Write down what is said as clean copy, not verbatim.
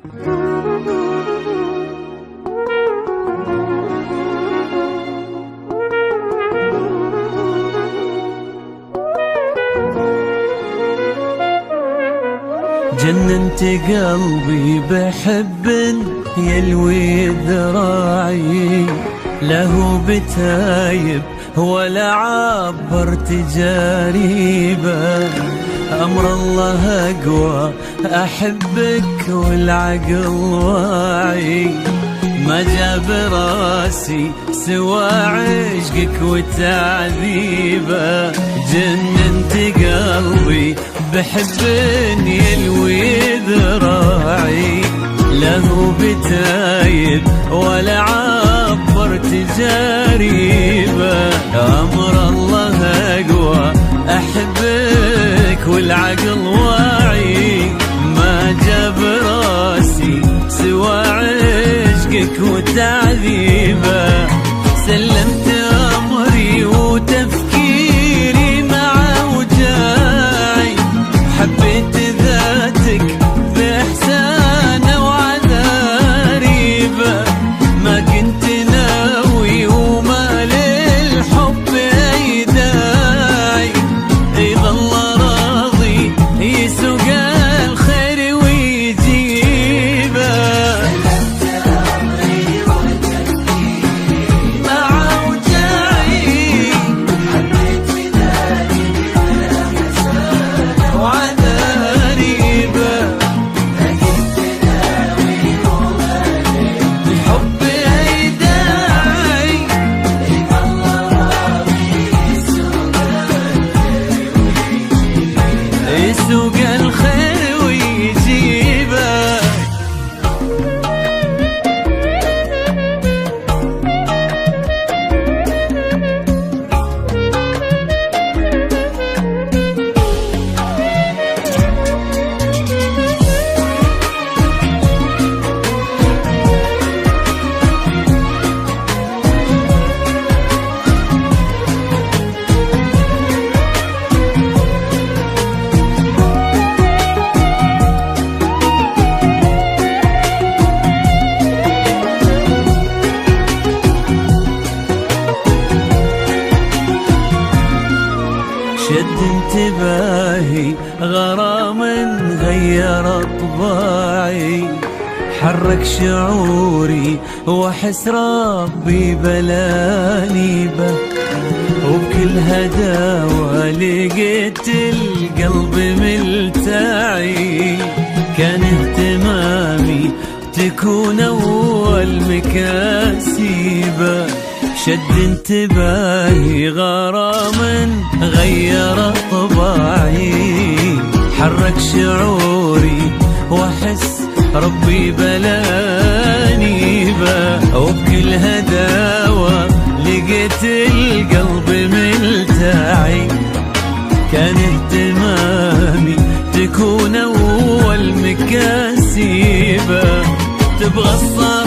جننت قلبي بحب يلوي ذراعي، له بتايب ولا عبرت جريبه. أمر الله أقوى أحبك والعقل واعي، ما جاب راسي سوى عشقك وتعذيبه. جننت قلبي بحب يلوي ذراعي، له بتايب ولا عبرت جريبه. أمر الله أقوى أحبك والعقل واعي، ما جاب راسي سوى عشقك وتعذيبه. سلمت أمري وتفكيري مع وجاعي، حبيت ذاتك بإحسان وعذاريبه. ما كنت ناوي وما للحب أي داعي، يظل راضي يسوق الخير ويجيبه. يسوق الخير ويجيبه. شد انتباهي غرام غير طباعي، حرك شعوري واحس ربي بلاني به. وبكل هداوة لقيت القلب ملتعي، كان اهتمامي تكون أول مكاسبه. شد انتباهي غرام غير طباعي، حرك شعوري واحس ربي بلاني به. وبكل هداوة لقيت القلب ملتعي، كان اهتمامي تكون أول مكاسبه. تبغى الصراحة